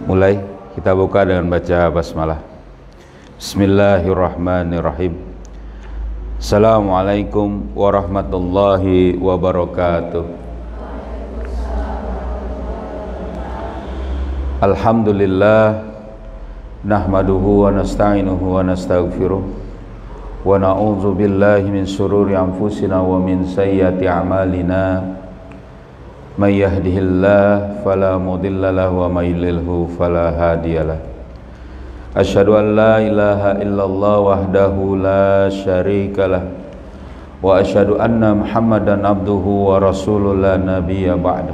Mulai, kita buka dengan baca basmalah. Bismillahirrahmanirrahim. Assalamualaikum warahmatullahi wabarakatuh. Alhamdulillah, nahmaduhu wa nasta'inuhu wa nastaghfiruh, wa na'udzu billahi min syururi anfusina wa min sayyiati a'malina. May yahdihillahu fala mudilla lahu wa may yudlilhu fala hadiyalah. Asyhadu an la ilaha illallah wahdahu la syarikalah wa asyhadu anna Muhammadan abduhu wa rasuluhu la nabiyya ba'da.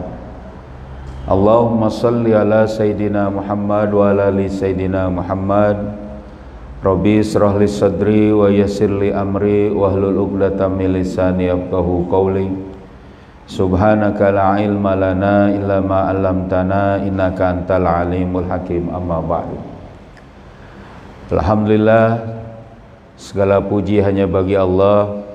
Allahumma salli ala sayyidina Muhammad wa ala ali sayyidina Muhammad. Rabbi israh li sadri wa yassir li amri wahlul 'uqdatam min lisani yafqahu qawli. Subhanaka la ilma lana illa ma 'allamtana innaka antal alimul hakim. Amma ba'du. Alhamdulillah, segala puji hanya bagi Allah.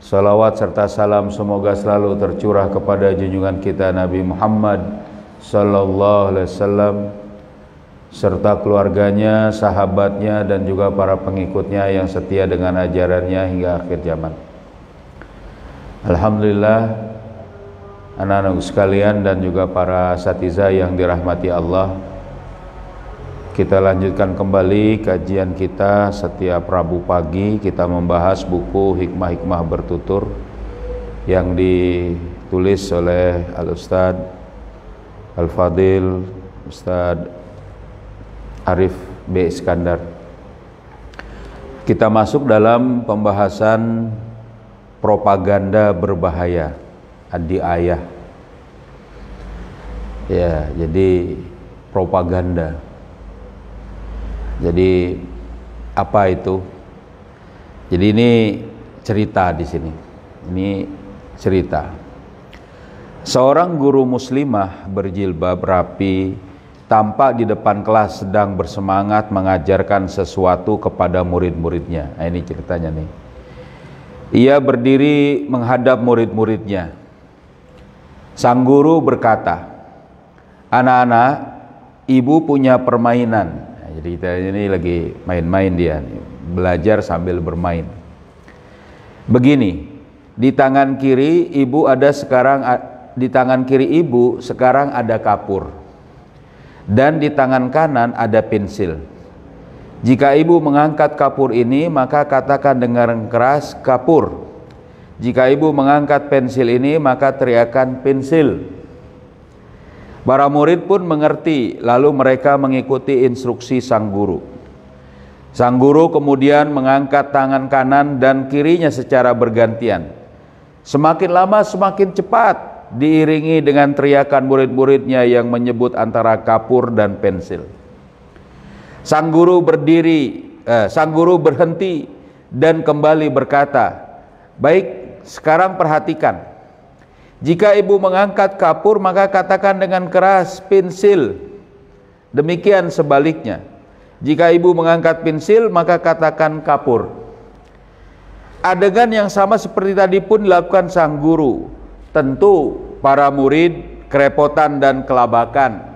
Salawat serta salam semoga selalu tercurah kepada junjungan kita Nabi Muhammad sallallahu alaihi wasallam serta keluarganya, sahabatnya dan juga para pengikutnya yang setia dengan ajarannya hingga akhir zaman. Alhamdulillah, anak-anak sekalian dan juga para asatidzah yang dirahmati Allah, kita lanjutkan kembali kajian kita setiap Rabu pagi. Kita membahas buku Hikmah-Hikmah Bertutur yang ditulis oleh Al-Ustadz Al-Fadil Ustadz Arif B. Iskandar. Kita masuk dalam pembahasan propaganda berbahaya, Ad-Di'ayah. Ya, jadi propaganda. Jadi apa itu? Jadi ini cerita di sini. Ini cerita. Seorang guru muslimah berjilbab rapi tampak di depan kelas sedang bersemangat mengajarkan sesuatu kepada murid-muridnya. Nah, ini ceritanya nih. Ia berdiri menghadap murid-muridnya. Sang guru berkata, "Anak-anak, ibu punya permainan." Nah, jadi kita ini lagi main-main dia, belajar sambil bermain. Begini, di tangan kiri ibu sekarang ada kapur, dan di tangan kanan ada pensil. Jika ibu mengangkat kapur ini, maka katakan dengan keras, kapur. Jika ibu mengangkat pensil ini, maka teriakan pensil. Para murid pun mengerti, lalu mereka mengikuti instruksi sang guru. Sang guru kemudian mengangkat tangan kanan dan kirinya secara bergantian. Semakin lama semakin cepat, diiringi dengan teriakan murid-muridnya yang menyebut antara kapur dan pensil. Sang guru berhenti dan kembali berkata, "Baik, sekarang perhatikan. Jika ibu mengangkat kapur, maka katakan dengan keras pensil. Demikian sebaliknya. Jika ibu mengangkat pensil, maka katakan kapur." Adegan yang sama seperti tadi pun dilakukan sang guru. Tentu para murid kerepotan dan kelabakan.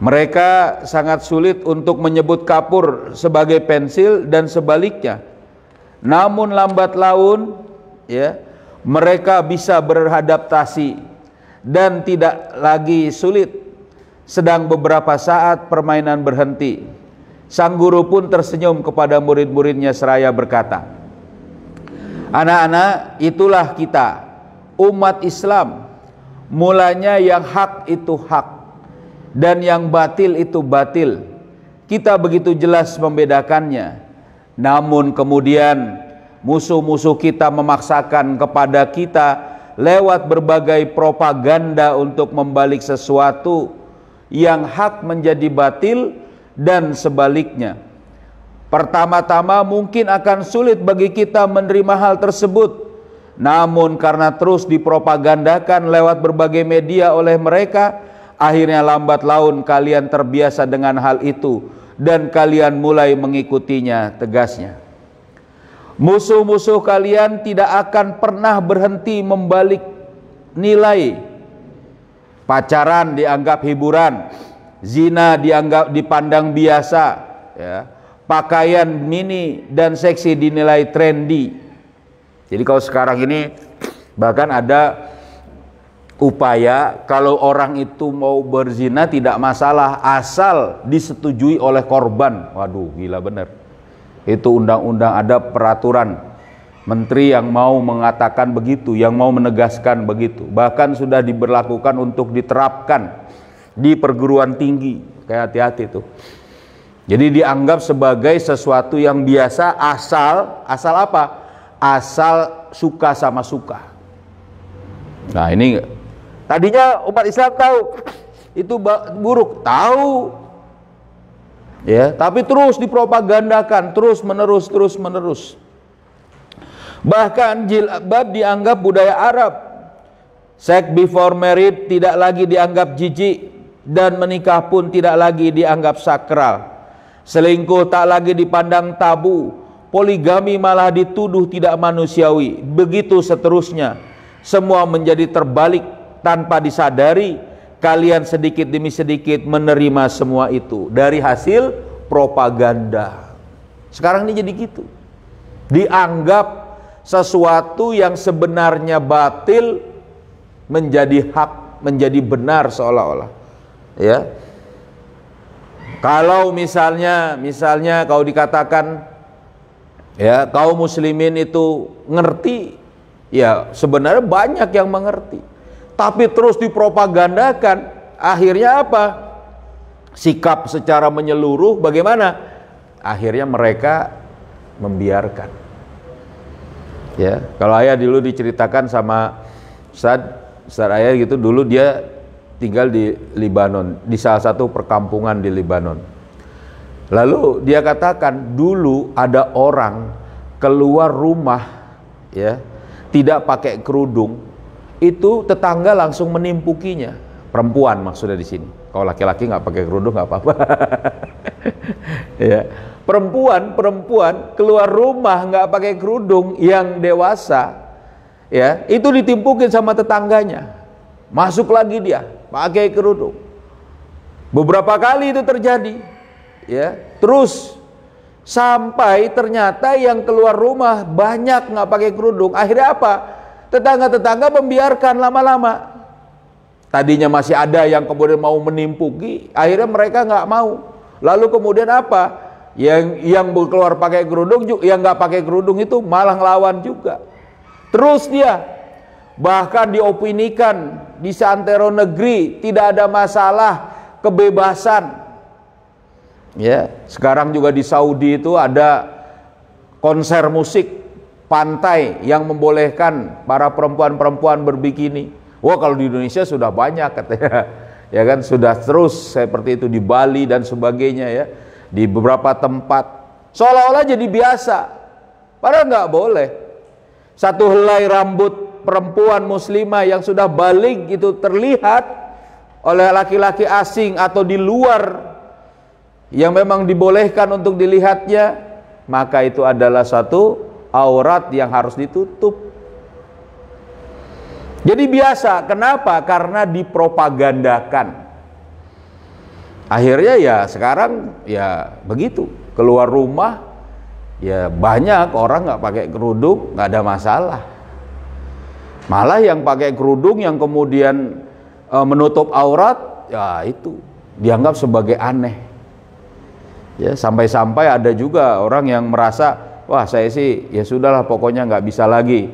Mereka sangat sulit untuk menyebut kapur sebagai pensil dan sebaliknya. Namun lambat laun, ya, mereka bisa beradaptasi dan tidak lagi sulit. Sedang beberapa saat permainan berhenti. Sang guru pun tersenyum kepada murid-muridnya seraya berkata, "Anak-anak, itulah kita, umat Islam. Mulanya yang hak itu hak dan yang batil itu batil. Kita begitu jelas membedakannya. Namun kemudian musuh-musuh kita memaksakan kepada kita lewat berbagai propaganda untuk membalik sesuatu yang hak menjadi batil dan sebaliknya. Pertama-tama mungkin akan sulit bagi kita menerima hal tersebut. Namun karena terus dipropagandakan lewat berbagai media oleh mereka, akhirnya lambat laun kalian terbiasa dengan hal itu dan kalian mulai mengikutinya," tegasnya. Musuh-musuh kalian tidak akan pernah berhenti membalik nilai pacaran dianggap hiburan, zina dipandang biasa, ya. Pakaian mini dan seksi dinilai trendy. Jadi kalau sekarang ini bahkan ada upaya kalau orang itu mau berzina tidak masalah asal disetujui oleh korban. Waduh, gila bener. Itu undang-undang, ada peraturan menteri yang mau mengatakan begitu, yang mau menegaskan begitu. Bahkan sudah diberlakukan untuk diterapkan di perguruan tinggi. Kayak hati-hati tuh. Jadi dianggap sebagai sesuatu yang biasa asal apa? Asal suka sama suka. Nah ini tadinya umat Islam tahu itu buruk, tahu. Ya, tapi terus dipropagandakan terus menerus. Bahkan jilbab dianggap budaya Arab. Seks before marriage tidak lagi dianggap jijik, dan menikah pun tidak lagi dianggap sakral. Selingkuh tak lagi dipandang tabu, poligami malah dituduh tidak manusiawi. Begitu seterusnya. Semua menjadi terbalik tanpa disadari. Kalian sedikit demi sedikit menerima semua itu dari hasil propaganda. Sekarang ini jadi gitu. Dianggap sesuatu yang sebenarnya batil menjadi hak, menjadi benar seolah-olah. Ya. Kalau misalnya kalau dikatakan ya kaum muslimin itu ngerti, ya sebenarnya banyak yang mengerti. Tapi terus dipropagandakan, akhirnya apa? Sikap secara menyeluruh bagaimana? Akhirnya mereka membiarkan. Ya, kalau ayah dulu diceritakan sama Ustaz ayah gitu, dulu dia tinggal di Libanon, di salah satu perkampungan di Libanon. Lalu dia katakan dulu ada orang keluar rumah ya, tidak pakai kerudung, itu tetangga langsung menimpukinya. Perempuan maksudnya di sini. Kalau laki-laki nggak pakai kerudung nggak apa-apa. Ya. Perempuan keluar rumah nggak pakai kerudung yang dewasa, ya itu ditimpukin sama tetangganya. Masuk lagi dia pakai kerudung. Beberapa kali itu terjadi, ya. Terus sampai ternyata yang keluar rumah banyak nggak pakai kerudung. Akhirnya apa? Tetangga-tetangga membiarkan lama-lama. Tadinya masih ada yang kemudian mau menimpuki, akhirnya mereka nggak mau. Lalu kemudian apa? Yang keluar pakai kerudung, yang nggak pakai kerudung itu malah ngelawan juga. Terus dia bahkan diopinikan di seantero negeri tidak ada masalah, kebebasan. Ya, sekarang juga di Saudi itu ada konser musik pantai yang membolehkan para perempuan-perempuan berbikini. Wah, kalau di Indonesia sudah banyak katanya. Ya kan, sudah terus seperti itu di Bali dan sebagainya ya. Di beberapa tempat seolah-olah jadi biasa, padahal nggak boleh. Satu helai rambut perempuan muslimah yang sudah balik itu terlihat oleh laki-laki asing atau di luar yang memang dibolehkan untuk dilihatnya, maka itu adalah satu aurat yang harus ditutup. Jadi biasa. Kenapa? Karena dipropagandakan. Akhirnya ya sekarang ya begitu, keluar rumah ya banyak orang nggak pakai kerudung, nggak ada masalah. Malah yang pakai kerudung yang kemudian menutup aurat, ya itu dianggap sebagai aneh. Ya sampai-sampai ada juga orang yang merasa, wah saya sih ya sudahlah pokoknya nggak bisa lagi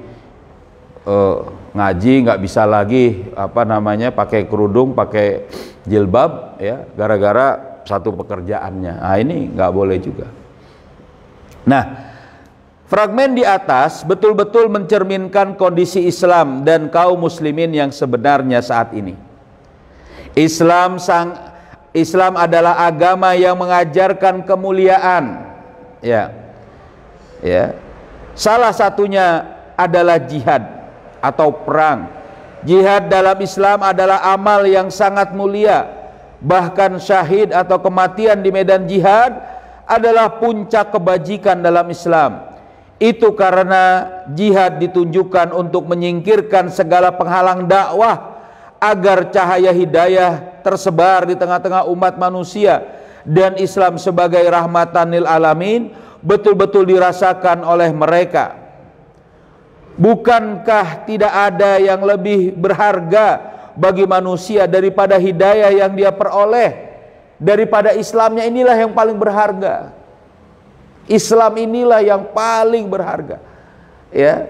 ngaji, nggak bisa lagi pakai kerudung, pakai jilbab ya gara-gara satu pekerjaannya. Nah ini nggak boleh juga. Nah, fragmen di atas betul-betul mencerminkan kondisi Islam dan kaum muslimin yang sebenarnya saat ini. Islam adalah agama yang mengajarkan kemuliaan. Ya. Salah satunya adalah jihad atau perang. Jihad dalam Islam adalah amal yang sangat mulia. Bahkan syahid atau kematian di medan jihad adalah puncak kebajikan dalam Islam. Itu karena jihad ditunjukkan untuk menyingkirkan segala penghalang dakwah agar cahaya hidayah tersebar di tengah-tengah umat manusia dan Islam sebagai rahmatan lil alamin betul-betul dirasakan oleh mereka. Bukankah tidak ada yang lebih berharga bagi manusia daripada hidayah yang dia peroleh? Daripada Islamnya, inilah yang paling berharga. Islam inilah yang paling berharga. Ya,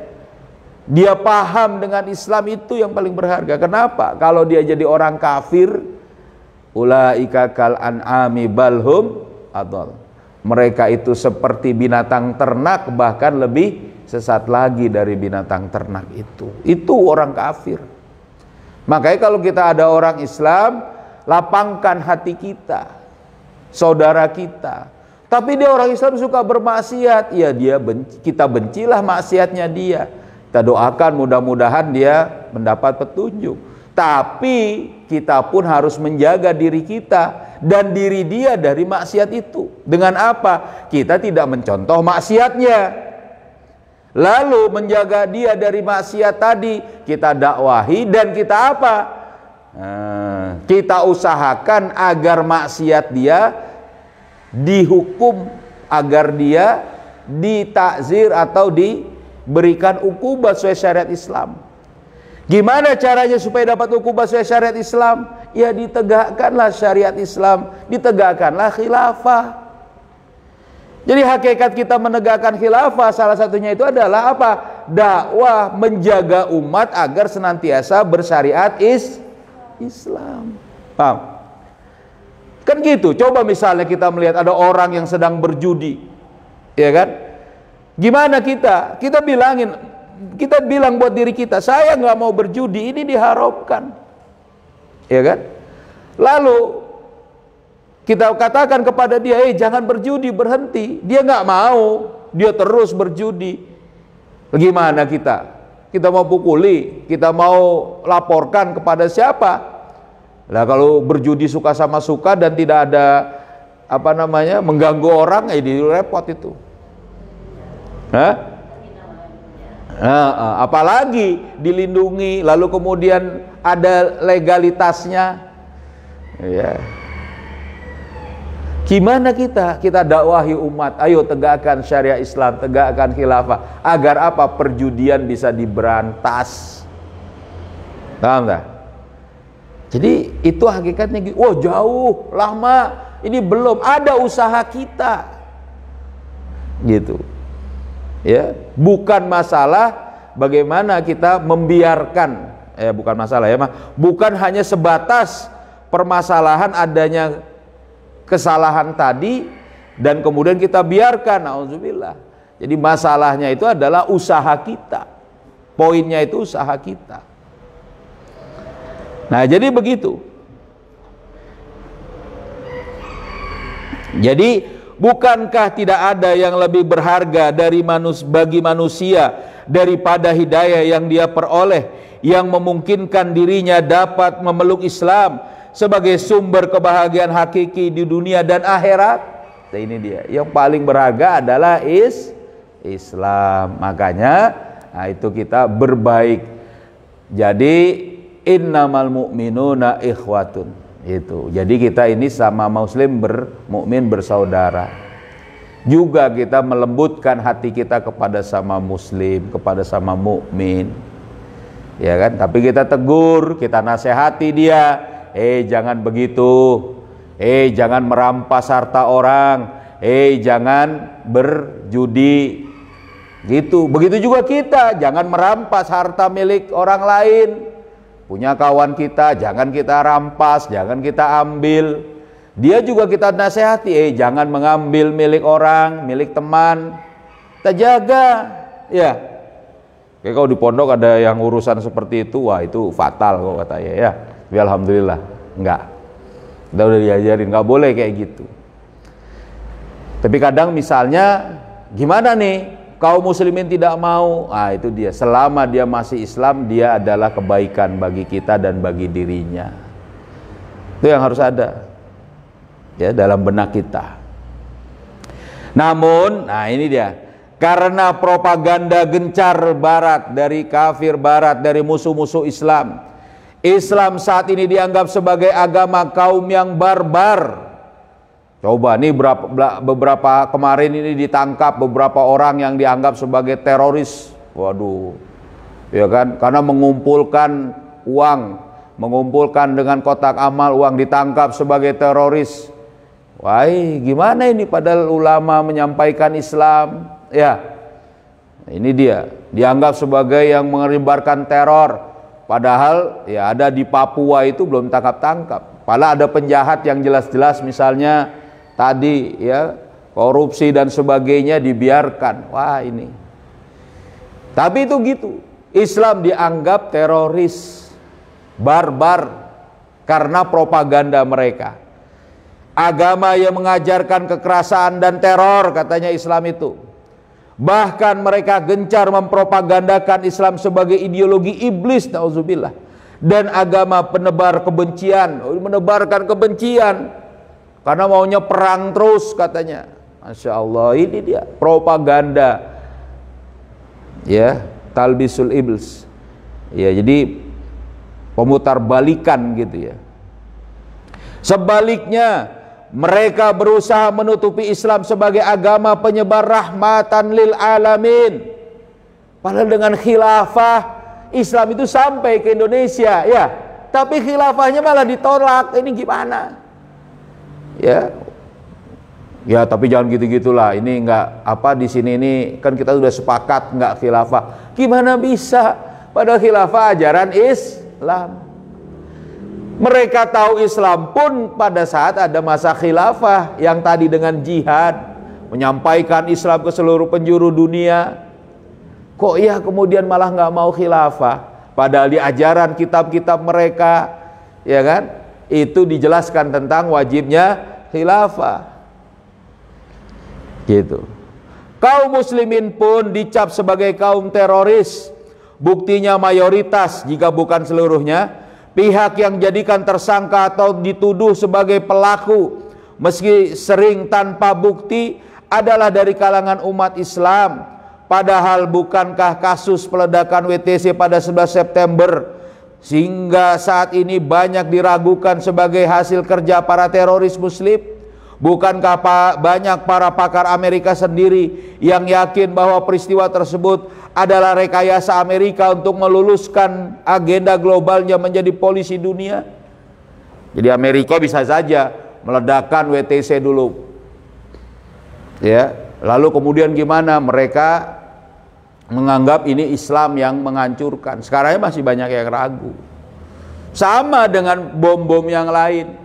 dia paham dengan Islam itu yang paling berharga. Kenapa? Kalau dia jadi orang kafir, ulaika kal an'ami balhum adall. Mereka itu seperti binatang ternak, bahkan lebih sesat lagi dari binatang ternak itu. Itu orang kafir. Makanya kalau kita ada orang Islam, lapangkan hati kita, saudara kita. Tapi dia orang Islam suka bermaksiat, ya kita bencilah maksiatnya dia. Kita doakan mudah-mudahan dia mendapat petunjuk. Tapi kita pun harus menjaga diri kita dan diri dia dari maksiat itu. Dengan apa? Kita tidak mencontoh maksiatnya. Lalu menjaga dia dari maksiat tadi, kita dakwahi dan kita apa? Kita usahakan agar maksiat dia dihukum, agar dia ditakzir atau diberikan ukubat sesuai syariat Islam. Gimana caranya supaya dapat ukubat sesuai syariat Islam? Ya ditegakkanlah syariat Islam, ditegakkanlah khilafah. Jadi hakikat kita menegakkan khilafah salah satunya itu adalah apa? Dakwah, menjaga umat agar senantiasa bersyariat Islam. Paham? Kan gitu. Coba misalnya kita melihat ada orang yang sedang berjudi, ya kan? Gimana kita? Kita bilang buat diri kita, saya nggak mau berjudi, ini diharamkan, ya kan? Lalu kita katakan kepada dia, jangan berjudi, berhenti. Dia nggak mau, dia terus berjudi. Gimana kita? Kita mau pukuli, kita mau laporkan kepada siapa? Nah kalau berjudi suka sama suka dan tidak ada mengganggu orang, ini repot itu. Apalagi dilindungi, lalu kemudian ada legalitasnya, ya. Gimana kita dakwahi umat, ayo tegakkan syariat Islam, tegakkan khilafah, agar apa? Perjudian bisa diberantas. Paham tak? Jadi itu hakikatnya. Jauh, lama, ini belum ada usaha kita, gitu. Ya, bukan masalah bagaimana kita membiarkan, bukan masalah ya, bukan hanya sebatas permasalahan adanya kesalahan tadi dan kemudian kita biarkan, auzubillah. Jadi masalahnya itu adalah usaha kita. Poinnya itu usaha kita. Nah, jadi begitu. Jadi bukankah tidak ada yang lebih berharga bagi manusia daripada hidayah yang dia peroleh, yang memungkinkan dirinya dapat memeluk Islam sebagai sumber kebahagiaan hakiki di dunia dan akhirat? Nah, ini dia. Yang paling berharga adalah Islam. Makanya itu kita berbaik. Jadi innamal mu'minuna ikhwatun. Itu. Jadi kita ini sama muslim mukmin bersaudara. Juga kita melembutkan hati kita kepada sama muslim, kepada sama mukmin. Ya kan? Tapi kita tegur, kita nasihati dia. Jangan begitu. Jangan merampas harta orang. Jangan berjudi. Gitu. Begitu juga kita, jangan merampas harta milik orang lain. Punya kawan kita, jangan kita rampas, jangan kita ambil. Dia juga kita nasihati, jangan mengambil milik orang, milik teman. Kita jaga, ya. Kayak kalau di pondok ada yang urusan seperti itu, wah itu fatal kok katanya ya. Tapi alhamdulillah, enggak. Kita udah diajarin, enggak boleh kayak gitu. Tapi kadang misalnya, gimana nih? Kaum muslimin tidak mau, itu dia. Selama dia masih Islam, dia adalah kebaikan bagi kita dan bagi dirinya. Itu yang harus ada, ya, dalam benak kita. Namun, ini dia. Karena propaganda gencar Barat, dari kafir Barat, dari musuh-musuh Islam, Islam saat ini dianggap sebagai agama kaum yang barbar. Coba nih beberapa kemarin ini ditangkap beberapa orang yang dianggap sebagai teroris. Waduh, ya kan? Karena mengumpulkan uang, mengumpulkan dengan kotak amal uang, ditangkap sebagai teroris. Wah, gimana ini padahal ulama menyampaikan Islam, ya. Ini dia, dianggap sebagai yang menyebarkan teror. Padahal ya ada di Papua itu belum tangkap-tangkap. Padahal ada penjahat yang jelas-jelas misalnya tadi ya korupsi dan sebagainya dibiarkan. Wah ini. Tapi itu gitu. Islam dianggap teroris, barbar karena propaganda mereka. Agama yang mengajarkan kekerasan dan teror katanya Islam itu. Bahkan mereka gencar mempropagandakan Islam sebagai ideologi iblis, nauzubillah, dan agama penebar kebencian, menebarkan kebencian karena maunya perang terus katanya. Masya Allah, ini dia propaganda, ya, talbisul iblis, ya, jadi pemutar balikan gitu ya. Sebaliknya, mereka berusaha menutupi Islam sebagai agama penyebar rahmatan lil alamin. Padahal dengan khilafah Islam itu sampai ke Indonesia, ya. Tapi khilafahnya malah ditolak. Ini gimana? Ya. Ya, tapi jangan gitu-gitulah. Ini enggak apa di sini ini kan kita sudah sepakat enggak khilafah. Gimana bisa? Padahal khilafah ajaran Islam. Mereka tahu Islam pun pada saat ada masa khilafah yang tadi dengan jihad, menyampaikan Islam ke seluruh penjuru dunia. Kok ya kemudian malah nggak mau khilafah? Padahal di ajaran kitab-kitab mereka, ya kan, itu dijelaskan tentang wajibnya khilafah. Gitu. Kaum muslimin pun dicap sebagai kaum teroris. Buktinya mayoritas, jika bukan seluruhnya, pihak yang jadikan tersangka atau dituduh sebagai pelaku meski sering tanpa bukti adalah dari kalangan umat Islam. Padahal bukankah kasus peledakan WTC pada 11 September sehingga saat ini banyak diragukan sebagai hasil kerja para teroris muslim? Bukankah banyak para pakar Amerika sendiri yang yakin bahwa peristiwa tersebut adalah rekayasa Amerika untuk meluluskan agenda globalnya menjadi polisi dunia? Jadi Amerika bisa saja meledakkan WTC dulu, ya. Lalu kemudian gimana? Mereka menganggap ini Islam yang menghancurkan. Sekarang masih banyak yang ragu. Sama dengan bom-bom yang lain.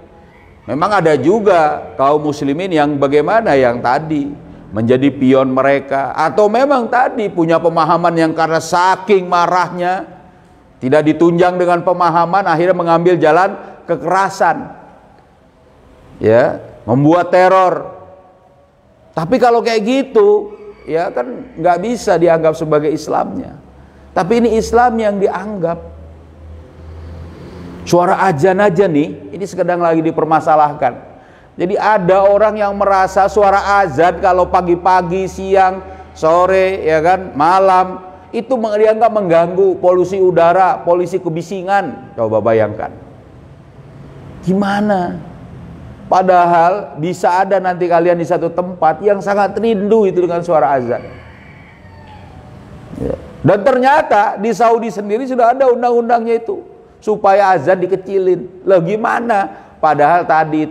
Memang ada juga kaum muslimin yang bagaimana yang tadi menjadi pion mereka, atau memang tadi punya pemahaman yang karena saking marahnya tidak ditunjang dengan pemahaman akhirnya mengambil jalan kekerasan, ya, membuat teror. Tapi kalau kayak gitu ya kan nggak bisa dianggap sebagai Islamnya. Tapi ini Islam yang dianggap. Suara azan aja nih, ini sedang lagi dipermasalahkan. Jadi ada orang yang merasa suara azan kalau pagi-pagi, siang, sore, ya kan, malam, itu dianggap mengganggu polusi udara, polusi kebisingan. Coba bayangkan. Gimana? Padahal bisa ada nanti kalian di satu tempat yang sangat rindu itu dengan suara azan. Ya. Dan ternyata di Saudi sendiri sudah ada undang-undangnya itu, supaya azan dikecilin. Lah gimana? Padahal tadi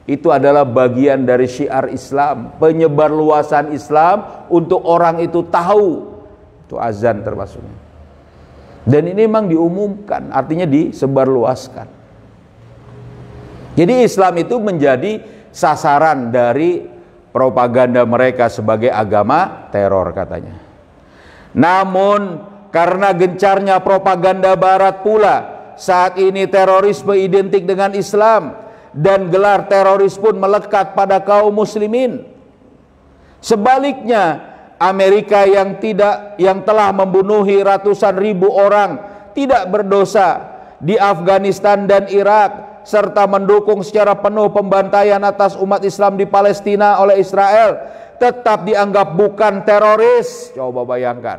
itu adalah bagian dari syiar Islam, penyebar luasan Islam untuk orang itu tahu itu azan termasuknya. Dan ini memang diumumkan, artinya disebarluaskan. Jadi Islam itu menjadi sasaran dari propaganda mereka sebagai agama teror katanya. Namun karena gencarnya propaganda barat pula, saat ini terorisme identik dengan Islam dan gelar teroris pun melekat pada kaum muslimin. Sebaliknya, Amerika yang telah membunuhi ratusan ribu orang tidak berdosa di Afghanistan dan Irak, serta mendukung secara penuh pembantaian atas umat Islam di Palestina oleh Israel, tetap dianggap bukan teroris. Coba bayangkan,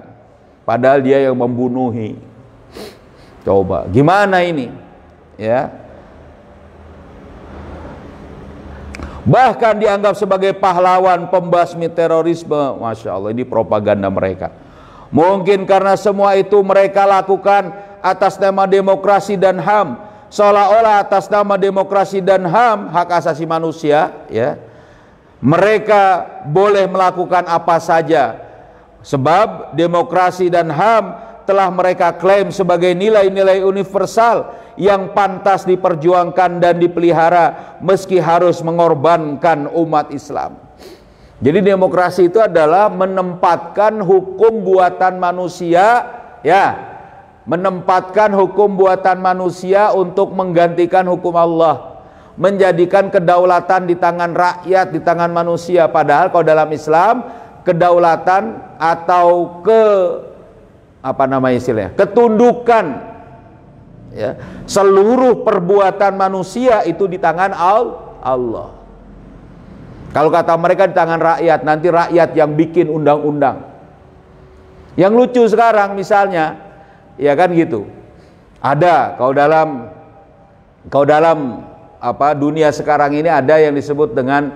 padahal dia yang membunuhi. Coba, gimana ini? Ya. Bahkan dianggap sebagai pahlawan pembasmi terorisme. Masya Allah, ini propaganda mereka. Mungkin karena semua itu mereka lakukan atas nama demokrasi dan HAM, seolah-olah atas nama demokrasi dan HAM, hak asasi manusia, ya, mereka boleh melakukan apa saja, sebab demokrasi dan HAM telah mereka klaim sebagai nilai-nilai universal yang pantas diperjuangkan dan dipelihara meski harus mengorbankan umat Islam. Jadi demokrasi itu adalah menempatkan hukum buatan manusia, ya, menempatkan hukum buatan manusia untuk menggantikan hukum Allah, menjadikan kedaulatan di tangan rakyat, di tangan manusia. Padahal kalau dalam Islam, kedaulatan atau ketundukan, ya, seluruh perbuatan manusia itu di tangan Allah. Kalau kata mereka di tangan rakyat, nanti rakyat yang bikin undang-undang. Yang lucu sekarang misalnya, ya kan gitu, ada kalau dalam dunia sekarang ini ada yang disebut dengan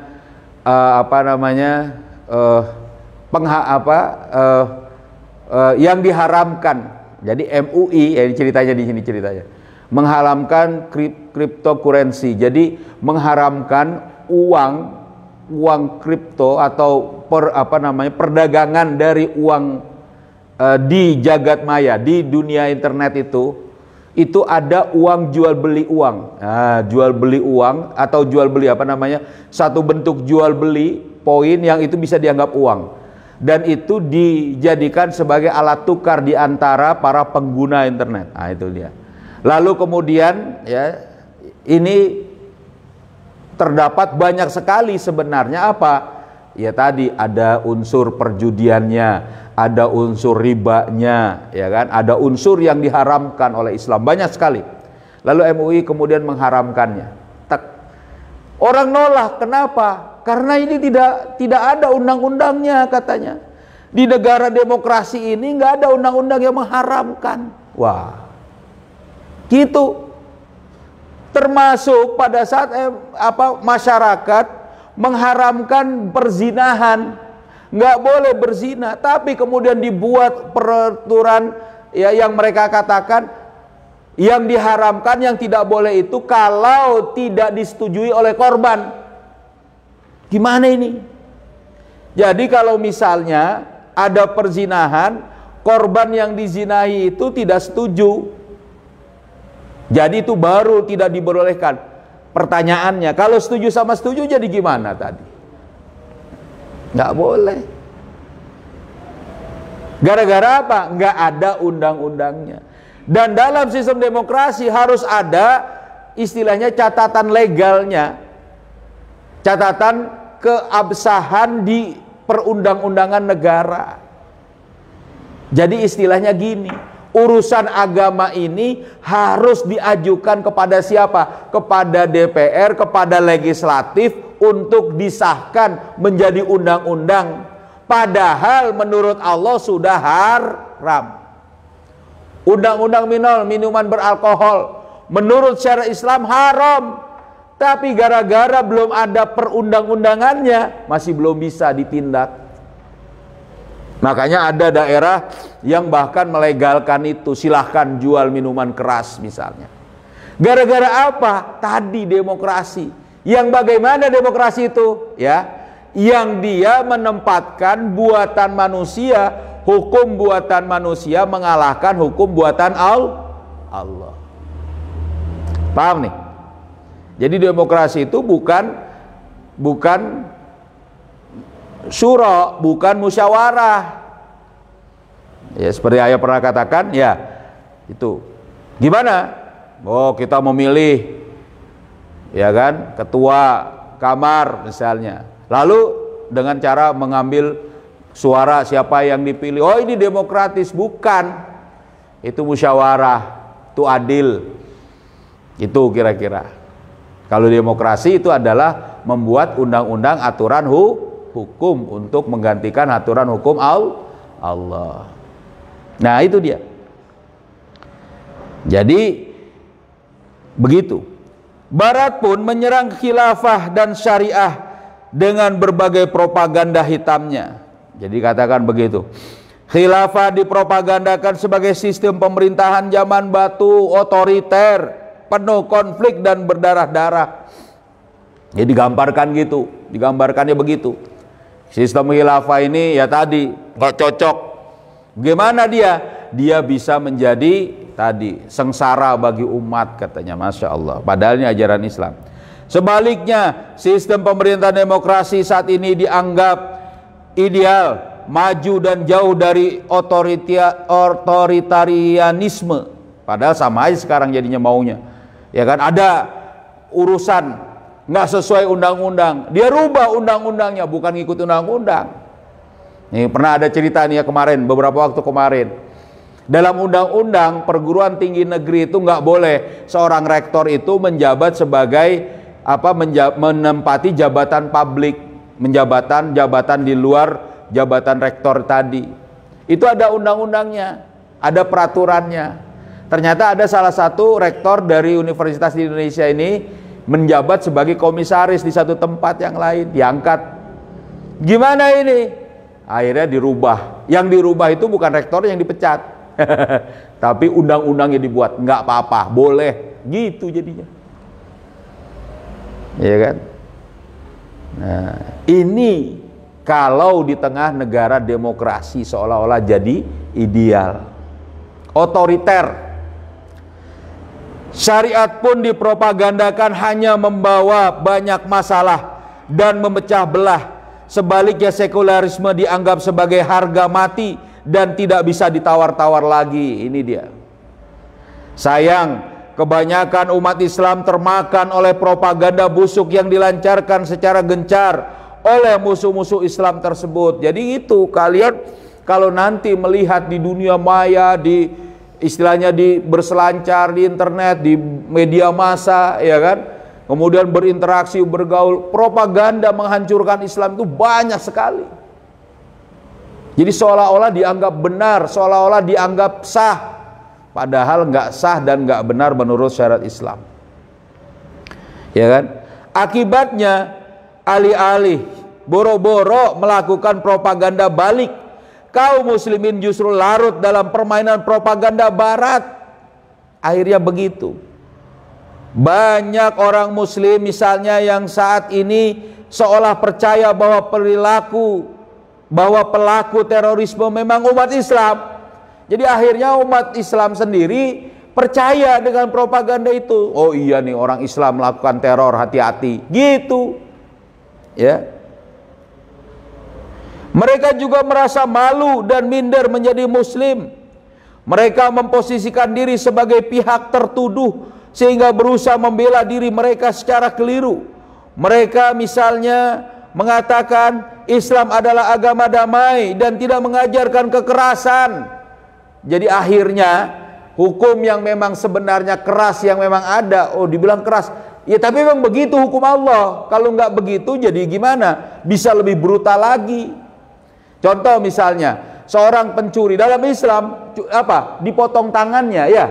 yang diharamkan. Jadi MUI, ya, ceritanya di sini ceritanya, mengharamkan cryptocurrency. Jadi mengharamkan uang kripto atau perdagangan dari uang di jagat maya, di dunia internet itu ada uang jual beli uang. Nah, jual beli uang atau jual beli satu bentuk jual beli poin yang itu bisa dianggap uang. Dan itu dijadikan sebagai alat tukar di antara para pengguna internet. Nah, itu dia. Lalu kemudian, ya, ini terdapat banyak sekali sebenarnya ya tadi ada unsur perjudiannya, ada unsur ribanya, ya kan? Ada unsur yang diharamkan oleh Islam, banyak sekali. Lalu MUI kemudian mengharamkannya. Orang nolak, kenapa? Karena ini tidak ada undang-undangnya katanya. Di negara demokrasi ini nggak ada undang-undang yang mengharamkan. Wah, gitu. Termasuk pada saat masyarakat mengharamkan perzinahan, nggak boleh berzina, tapi kemudian dibuat peraturan, ya, yang mereka katakan yang diharamkan, yang tidak boleh itu kalau tidak disetujui oleh korban. Gimana ini? Jadi kalau misalnya ada perzinahan, korban yang dizinahi itu tidak setuju, jadi itu baru tidak diperbolehkan. Pertanyaannya, kalau setuju sama setuju jadi gimana tadi? Nggak boleh. Gara-gara apa? Nggak ada undang-undangnya. Dan dalam sistem demokrasi harus ada istilahnya catatan legalnya, catatan keabsahan di perundang-undangan negara. Jadi istilahnya gini, urusan agama ini harus diajukan kepada siapa? Kepada DPR, kepada legislatif untuk disahkan menjadi undang-undang. Padahal menurut Allah sudah haram. Undang-undang minuman beralkohol menurut syariat Islam haram. Tapi gara-gara belum ada perundang-undangannya, masih belum bisa ditindak. Makanya ada daerah yang bahkan melegalkan itu, silahkan jual minuman keras misalnya. Gara-gara apa? Tadi demokrasi. Yang bagaimana demokrasi itu? Ya, yang dia menempatkan buatan manusia, hukum buatan manusia mengalahkan hukum buatan Allah. Paham nih? Jadi demokrasi itu bukan syura, bukan musyawarah. Ya, seperti ayah pernah katakan, ya, itu. Gimana? Oh, kita memilih, ya kan, ketua kamar misalnya. Lalu dengan cara mengambil suara siapa yang dipilih. Oh, ini demokratis, bukan. Itu musyawarah, itu adil. Itu kira-kira. Kalau demokrasi itu adalah membuat undang-undang, aturan hukum untuk menggantikan aturan hukum Allah. Nah, itu dia. Jadi begitu. Barat pun menyerang khilafah dan syariah dengan berbagai propaganda hitamnya. Jadi katakan begitu. Khilafah dipropagandakan sebagai sistem pemerintahan zaman batu, otoriter, penuh konflik dan berdarah-darah. Jadi digambarkan gitu, digambarkannya begitu. Sistem khilafah ini ya tadi nggak cocok. Bagaimana dia? Dia bisa menjadi tadi sengsara bagi umat katanya, Masya Allah. Padahal ini ajaran Islam. Sebaliknya, sistem pemerintahan demokrasi saat ini dianggap ideal, maju dan jauh dari otoritarianisme. Padahal sama aja sekarang jadinya maunya. Ya kan, ada urusan nggak sesuai undang-undang, dia rubah undang-undangnya, bukan ngikut undang-undang. Nih pernah ada cerita nih ya kemarin, beberapa waktu kemarin. Dalam undang-undang perguruan tinggi negeri itu nggak boleh seorang rektor itu menjabat sebagai menempati jabatan publik, jabatan di luar jabatan rektor tadi. Itu ada undang-undangnya, ada peraturannya. Ternyata ada salah satu rektor dari universitas di Indonesia ini menjabat sebagai komisaris di satu tempat yang lain, diangkat. Gimana ini? Akhirnya dirubah. Yang dirubah itu bukan rektor yang dipecat. Tapi undang-undangnya dibuat, nggak apa-apa, boleh gitu jadinya, ya kan? Nah, ini kalau di tengah negara demokrasi seolah-olah jadi ideal, otoriter. Syariat pun dipropagandakan hanya membawa banyak masalah dan memecah belah. Sebaliknya sekularisme dianggap sebagai harga mati dan tidak bisa ditawar-tawar lagi. Ini dia. Sayang, kebanyakan umat Islam termakan oleh propaganda busuk yang dilancarkan secara gencar oleh musuh-musuh Islam tersebut. Jadi itu, kalian kalau nanti melihat di dunia maya, di istilahnya berselancar di internet, di media massa, ya kan, kemudian berinteraksi, bergaul, propaganda menghancurkan Islam itu banyak sekali. Jadi seolah-olah dianggap benar, seolah-olah dianggap sah, padahal nggak sah dan nggak benar menurut syariat Islam. Ya kan? Akibatnya alih-alih boro-boro melakukan propaganda balik, kaum muslimin justru larut dalam permainan propaganda barat. Akhirnya begitu. Banyak orang muslim misalnya yang saat ini seolah percaya bahwa pelaku terorisme memang umat Islam. Jadi akhirnya umat Islam sendiri percaya dengan propaganda itu. Oh iya nih, orang Islam melakukan teror, hati-hati gitu ya. Mereka juga merasa malu dan minder menjadi muslim. Mereka memposisikan diri sebagai pihak tertuduh sehingga berusaha membela diri mereka secara keliru. Mereka misalnya mengatakan Islam adalah agama damai dan tidak mengajarkan kekerasan. Jadi akhirnya hukum yang memang sebenarnya keras, yang memang ada, oh dibilang keras, ya tapi memang begitu hukum Allah. Kalau nggak begitu jadi gimana? Bisa lebih brutal lagi. Contoh misalnya seorang pencuri dalam Islam dipotong tangannya ya.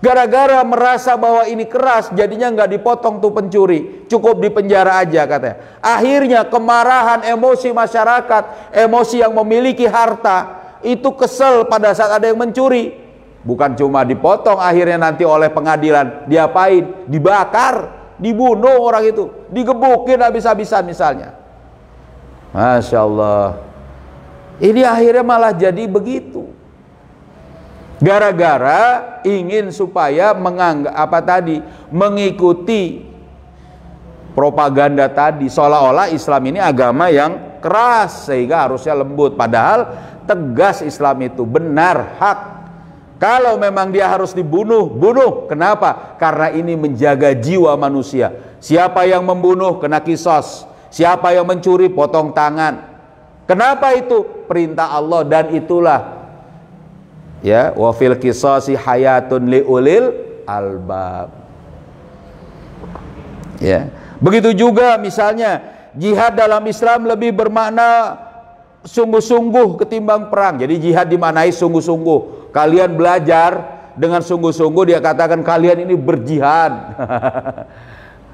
Gara-gara merasa bahwa ini keras, jadinya nggak dipotong tuh pencuri, cukup dipenjara aja katanya. Akhirnya kemarahan, emosi masyarakat, emosi yang memiliki harta itu kesel pada saat ada yang mencuri. Bukan cuma dipotong, akhirnya nanti oleh pengadilan diapain? Dibakar, dibunuh orang itu, digebukin habis-habisan misalnya. Masya Allah. Ini akhirnya malah jadi begitu. Gara-gara ingin supaya mengikuti propaganda tadi, seolah-olah Islam ini agama yang keras sehingga harusnya lembut, padahal tegas Islam itu benar, hak. Kalau memang dia harus dibunuh, bunuh. Kenapa? Karena ini menjaga jiwa manusia. Siapa yang membunuh kena kisos, siapa yang mencuri potong tangan. Kenapa itu? Perintah Allah, dan itulah ya, wa fil qisasi hayatun liulil albab. Ya, begitu juga misalnya jihad dalam Islam lebih bermakna sungguh-sungguh ketimbang perang. Jadi jihad dimaknai sungguh-sungguh. Kalian belajar dengan sungguh-sungguh dia katakan kalian ini berjihad.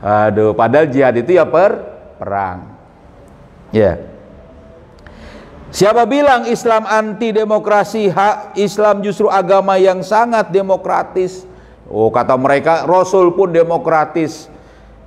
Aduh, padahal jihad itu ya perang. Ya. Siapa bilang Islam anti demokrasi? Islam justru agama yang sangat demokratis. Oh, kata mereka Rasul pun demokratis.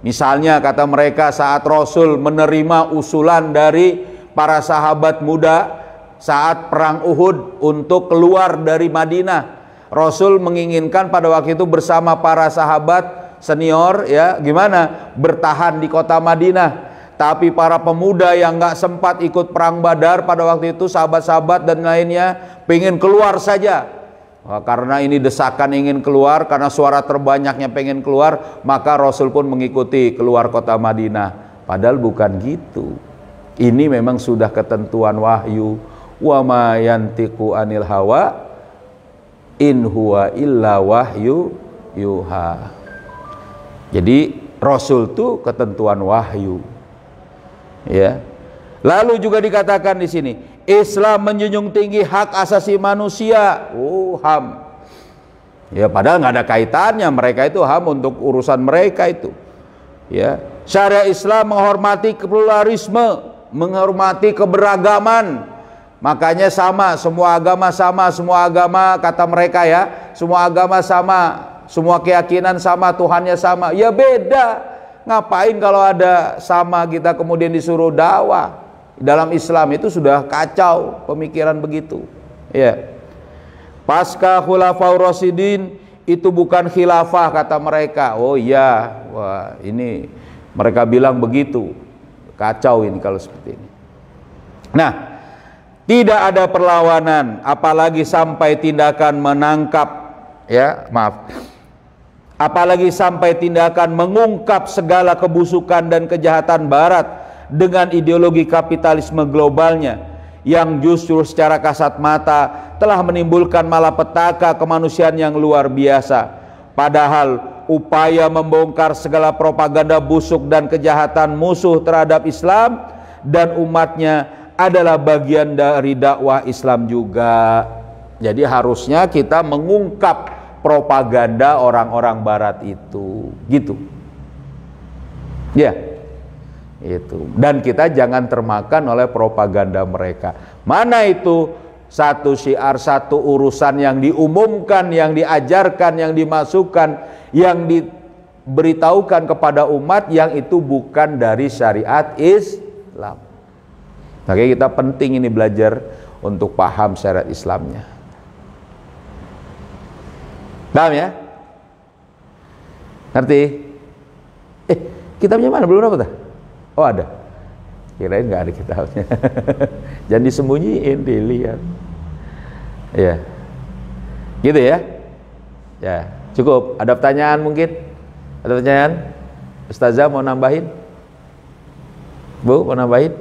Misalnya kata mereka saat Rasul menerima usulan dari para sahabat muda saat perang Uhud untuk keluar dari Madinah. Rasul menginginkan pada waktu itu bersama para sahabat senior ya gimana bertahan di kota Madinah, tapi para pemuda yang nggak sempat ikut perang Badar pada waktu itu, sahabat-sahabat dan lainnya pengen keluar saja. Karena ini desakan ingin keluar, karena suara terbanyaknya pengen keluar, maka Rasul pun mengikuti keluar kota Madinah. Padahal bukan gitu. Ini memang sudah ketentuan wahyu. Wa ma yantiqu anil hawa in huwa illa wahyu yuha. Jadi Rasul itu ketentuan wahyu. Ya. Lalu juga dikatakan di sini, Islam menjunjung tinggi hak asasi manusia. Oh, HAM. Ya, padahal nggak ada kaitannya, mereka itu HAM untuk urusan mereka itu. Ya. Syariat Islam menghormati pluralisme, menghormati keberagaman. Makanya sama, semua agama kata mereka ya, semua agama sama. Semua keyakinan sama, Tuhannya sama. Ya beda. Ngapain kalau ada sama kita kemudian disuruh dakwah? Dalam Islam itu sudah kacau pemikiran begitu. Ya. Pasca Khulafaur Rasyidin itu bukan khilafah kata mereka. Oh iya, wah ini mereka bilang begitu. Kacau ini kalau seperti ini. Nah, tidak ada perlawanan, apalagi sampai tindakan menangkap, ya maaf, apalagi sampai tindakan mengungkap segala kebusukan dan kejahatan Barat dengan ideologi kapitalisme globalnya yang justru secara kasat mata telah menimbulkan malapetaka kemanusiaan yang luar biasa. Padahal upaya membongkar segala propaganda busuk dan kejahatan musuh terhadap Islam dan umatnya adalah bagian dari dakwah Islam juga. Jadi harusnya kita mengungkap propaganda orang-orang Barat itu, gitu. Ya, itu. Dan kita jangan termakan oleh propaganda mereka. Mana itu satu syiar, satu urusan yang diumumkan, yang diajarkan, yang dimasukkan, yang diberitahukan kepada umat yang itu bukan dari syariat Islam. Makanya kita penting ini belajar untuk paham syariat Islamnya. Paham ya? Ngerti? Kitabnya mana? Belum dapat? Oh ada. Kirain nggak ada kitabnya. Jangan disembunyiin, dilihat. Ya, gitu ya. Ya, cukup. Ada pertanyaan mungkin? Ada pertanyaan? Ustazah mau nambahin? Bu mau nambahin?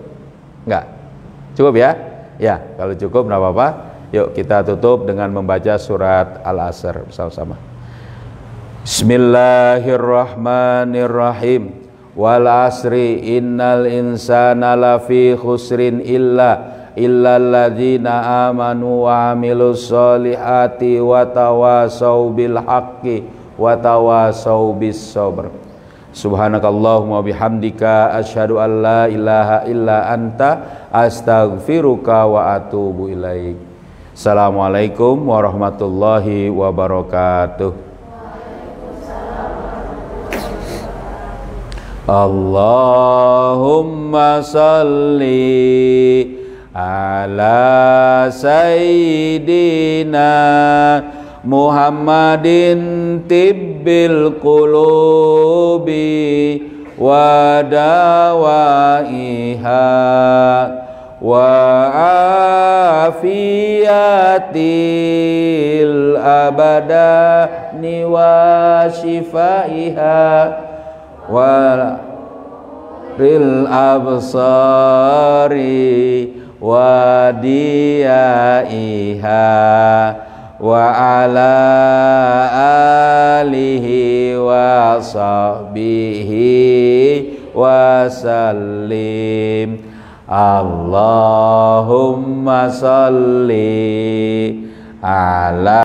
Enggak. Cukup ya? Ya, kalau cukup enggak apa-apa. Yuk kita tutup dengan membaca surat Al-Asr bersama-sama. Bismillahirrahmanirrahim. Wal asri innal insana lafi khusrin illalladzina amanu wa amilus solihati wa tawasau bil haqqi wa tawasau bis sabr. Subhanakallahumma bihamdika asyhadu an la ilaha illa anta astaghfiruka wa atubu ilaik. Assalamualaikum warahmatullahi wabarakatuh. Allahumma salli ala sayyidina Muhammadin tibbil qulubi wa dawaiha wa afiyatil abadani wa shifaiha wa ril absari wa diyaiha wa ala alihi wa sahbihi wa sallim. Allahumma salli ala